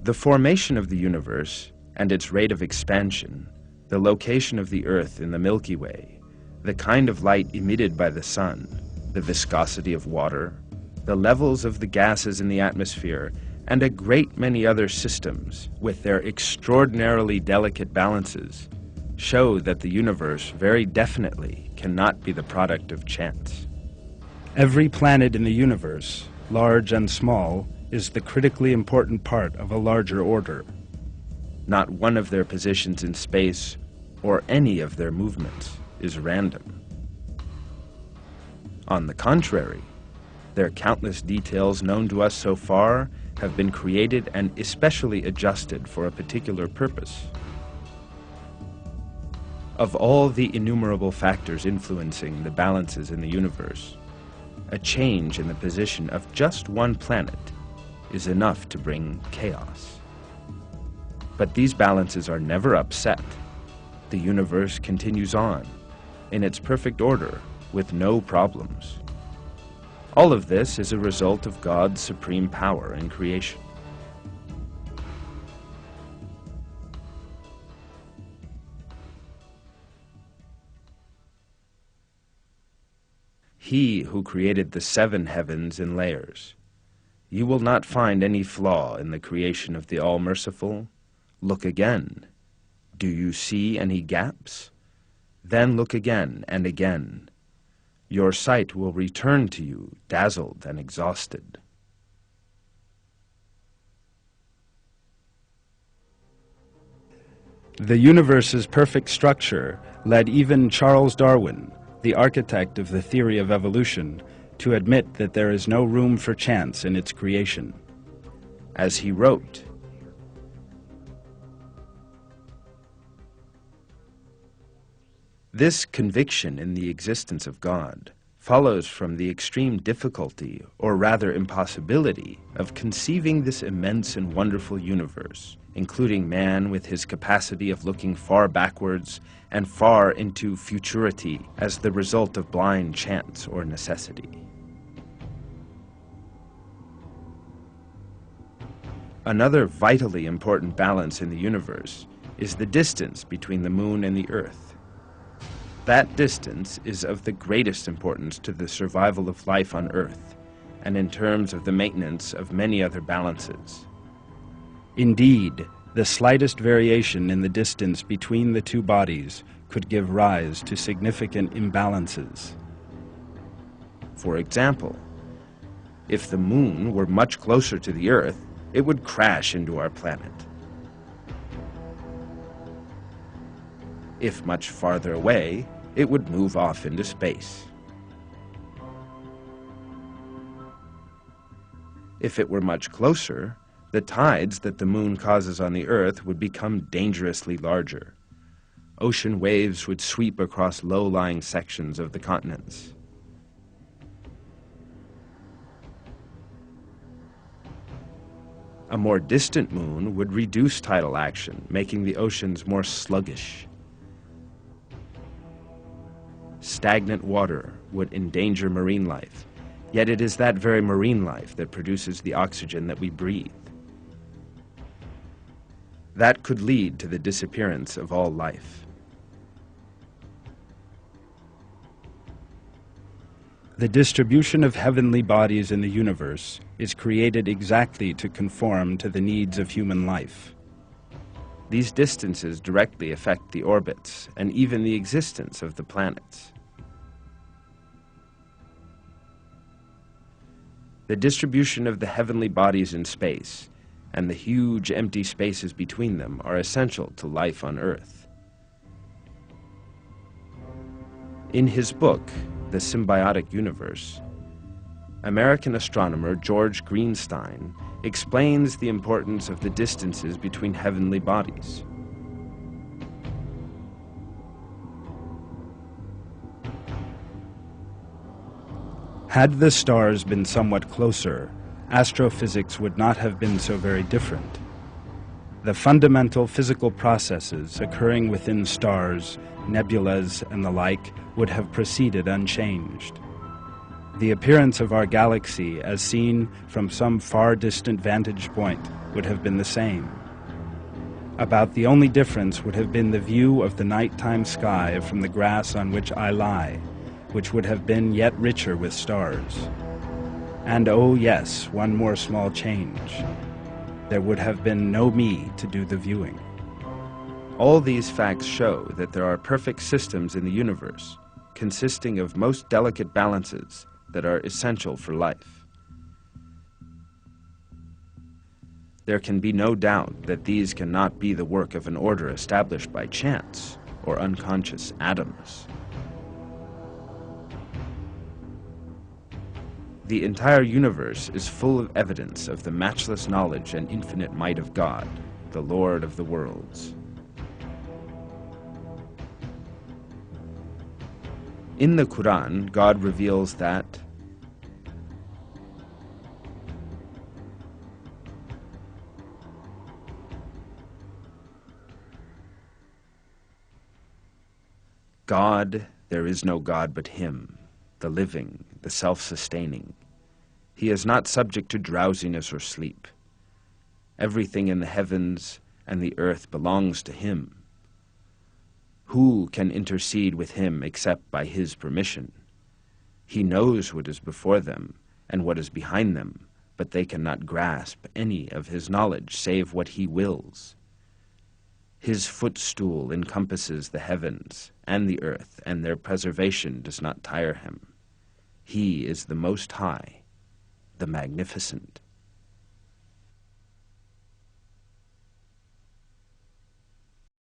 The formation of the universe and its rate of expansion, the location of the Earth in the Milky Way, the kind of light emitted by the sun, the viscosity of water, the levels of the gases in the atmosphere, and a great many other systems with their extraordinarily delicate balances show that the universe very definitely cannot be the product of chance. Every planet in the universe, large and small, is the critically important part of a larger order. Not one of their positions in space or any of their movements is random. On the contrary, their countless details known to us so far have been created and especially adjusted for a particular purpose. Of all the innumerable factors influencing the balances in the universe, a change in the position of just one planet is enough to bring chaos. But these balances are never upset. The universe continues on, in its perfect order, with no problems. All of this is a result of God's supreme power in creation. He who created the 7 heavens in layers. You will not find any flaw in the creation of the All-Merciful. Look again. Do you see any gaps? Then look again and again. Your sight will return to you, dazzled and exhausted. The universe's perfect structure led even Charles Darwin, the architect of the theory of evolution, to admit that there is no room for chance in its creation. As he wrote, "This conviction in the existence of God follows from the extreme difficulty, or rather impossibility, of conceiving this immense and wonderful universe, including man with his capacity of looking far backwards and far into futurity as the result of blind chance or necessity." Another vitally important balance in the universe is the distance between the moon and the Earth. That distance is of the greatest importance to the survival of life on Earth, and in terms of the maintenance of many other balances. Indeed, the slightest variation in the distance between the two bodies could give rise to significant imbalances. For example, if the moon were much closer to the Earth, it would crash into our planet. If much farther away, it would move off into space. If it were much closer, the tides that the moon causes on the Earth would become dangerously larger. Ocean waves would sweep across low-lying sections of the continents. A more distant moon would reduce tidal action, making the oceans more sluggish. Stagnant water would endanger marine life, yet it is that very marine life that produces the oxygen that we breathe. That could lead to the disappearance of all life. The distribution of heavenly bodies in the universe is created exactly to conform to the needs of human life. These distances directly affect the orbits and even the existence of the planets. The distribution of the heavenly bodies in space and the huge empty spaces between them are essential to life on Earth. In his book, The Symbiotic Universe, American astronomer George Greenstein explains the importance of the distances between heavenly bodies. Had the stars been somewhat closer, astrophysics would not have been so very different. The fundamental physical processes occurring within stars, nebulas, and the like would have proceeded unchanged. The appearance of our galaxy as seen from some far distant vantage point would have been the same. About the only difference would have been the view of the nighttime sky from the grass on which I lie, which would have been yet richer with stars. And oh yes, one more small change. There would have been no me to do the viewing. All these facts show that there are perfect systems in the universe, consisting of most delicate balances that are essential for life. There can be no doubt that these cannot be the work of an order established by chance or unconscious atoms. The entire universe is full of evidence of the matchless knowledge and infinite might of God, the Lord of the worlds. In the Qur'an, God reveals that God, there is no God but Him, the living, the self-sustaining. He is not subject to drowsiness or sleep. Everything in the heavens and the earth belongs to Him. Who can intercede with Him except by His permission? He knows what is before them and what is behind them, but they cannot grasp any of His knowledge save what He wills. His footstool encompasses the heavens and the earth, and their preservation does not tire Him. He is the Most High, the Magnificent.